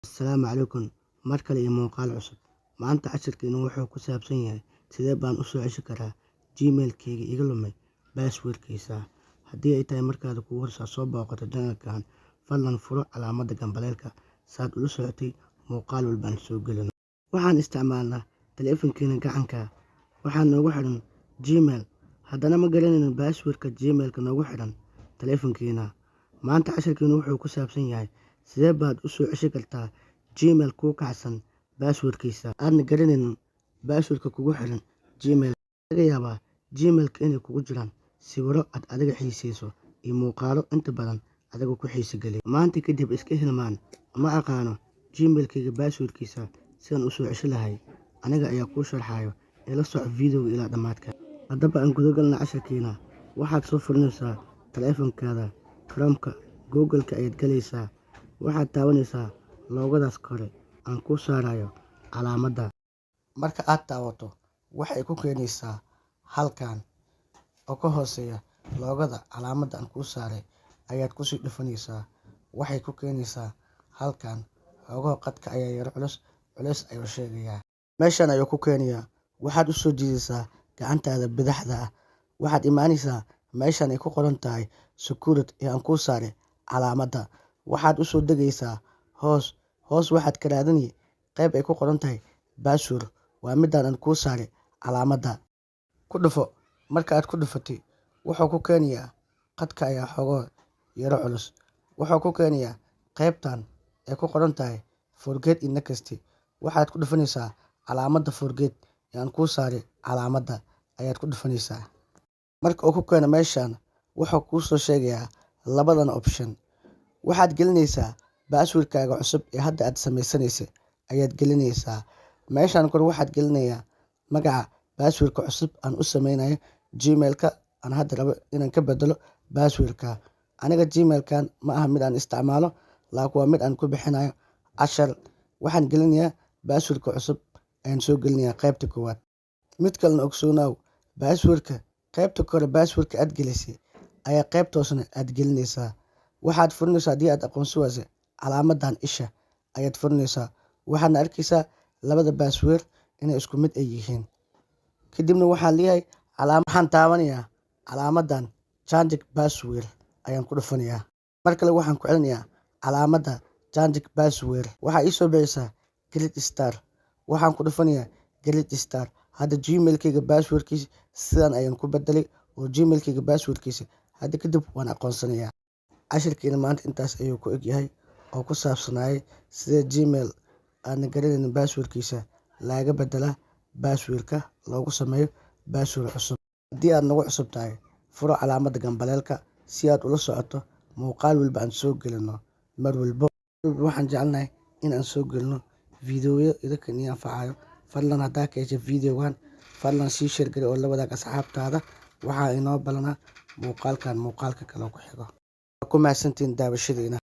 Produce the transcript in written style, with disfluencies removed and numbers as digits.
Asalaamu calaykum mar kale iyo muuqaal cusub. Maanta casharkeenu wuxuu ku saabsan yahay sidee baan u soo ceshan karaa Gmail-kayga iga lumay password-kiisa. Haddii ay tahay markaad kugu horeyso soo booqato channel-kan, fadlan furo calaamadda gambaleelka si aad ula socotid muuqaal walba aan soo gelino. Waxaan isticmaalnaa taleefankeena gacanka, waxaa noogu xidhan Gmail, haddana ma garanayno password-ka Gmail-ka noogu xidhan taleefankeena. Maanta casharkeenu wuxuu ku saabsan yahay sidee baad u soo ceshan kartaa Gmail kuu kacsan password-kiisa aadna garanaynin password-ka kugu xiran Gmail. Laga yaabaa Gmail-ka inay kugu jiraan sawirro aad adiga xiiseyso iyo muuqaallo inta badan adiga ku xiiso geliya. Maanta kadib iska hilmaan, ma aqaano Gmail-kayga password-kiisa sidaan u soo ceshan lahay. Aniga ayaa kuu sharxayo, ila soco video ilaa dhammaadka. Haddaba aan guda galno casharkeena. Waxaad soo furanaysaa taleefankaada, Chrome-ka, Google-ka ayaad galaysaa. Waxaad taabanaysaa loogadaas kore aan kuu saarayo calaamadda. Marka aad taabato, waxay ku keenaysaa halkan oo ka hooseeya loogada calaamadda aan kuu saaray ayaad ku sii dhufanaysaa. Waxay ku keenaysaa halkan xoogoo qadka ayaa yara culays ayuu sheegayaa. Meeshan ayuu ku keenayaa. Waxaad u soo jiidaysaa gacantaada bidixda ah. Waxaad imaanaysaa meeshan ay ku qoran tahay security ee aan kuu saaray calaamadda. Waxaad u soo degaysaa hoos waxaad ka raadini qayb ay ku qoran tahay password. Waa midaan aan kuu saaray calaamadda. Ku dhufo. Marka aad ku dhufatay, wuxuu ku keenayaa qadka ayaa xoogoo yara culus. Wuxuu ku keenayaa qaybtan ay ku qoran tahay forget in next. Waxaad ku dhufanaysaa calaamadda forget ee aan kuu saaray calaamadda ayaad ku dhufanaysaa. Marka uu ku keeno meeshan, wuxuu kuu soo sheegayaa labadan option. Waxaad gelinaysaa password-kaaga cusub ee hadda aad samaysanaysa ayaad gelinaysaa. Meeshan kore waxaad gelinayaa magaca password-ka cusub aan u sameynayo Gmail-ka aan hadda rabo inaan ka beddelo password-ka. Aniga Gmail-kan ma aha mid aan isticmaalo, laakiin waa mid aan ku bixinayo cashar. Waxaan gelinayaa password-ka cusub ayaan soo gelinayaa qaybta koowaad. Mid kalena ogsoonow, password-ka qaybta kore password-ka aad gelisay ayaa qaybta hoosena aad gelinaysaa. Waxaad furanaysaa haddii aad aqoonsi wayso calaamaddan isha ayaad furanaysaa. Waxaadna arkaysaa labada password inay isku mid ay yihiin. Kadibna waxaan leeyahay waxaan taabanayaa calaamaddan change password ayaan ku dhufanayaa. Mar kale waxaan ku celinayaa calaamadda change password. Waxaa ii soo bixisa create star. Waxaan ku dhufanayaa create star. Hadda Gmail-kayga password-kiisa sidaan ayaan ku beddelay oo Gmail-kayga password-kiisa hadda kadib waan aqoonsanayaa. Casharkeena maanta intaas ayuu ku eg yahay oo ku saabsanayay sidee Gmail aadna garanaynin password-kiisa laga beddelaa password-ka loogu sameeyo password cusub. Haddii aad nagu cusub tahay, furo calaamadda gambaleelka si aad ula socoto muuqaal walba aan soo gelino. Mar walba waxaan jecelnahay in aan soo gelino fiidiyow idinka anfacayo. Fadlan haddaa ka heshay video-gan, fadlan sii share gari oo la wadaag asxaabtaada. Waxaa inoo balanaa muuqaalka kale oo ku xigo. Ku mahadsantiin daawashadiina.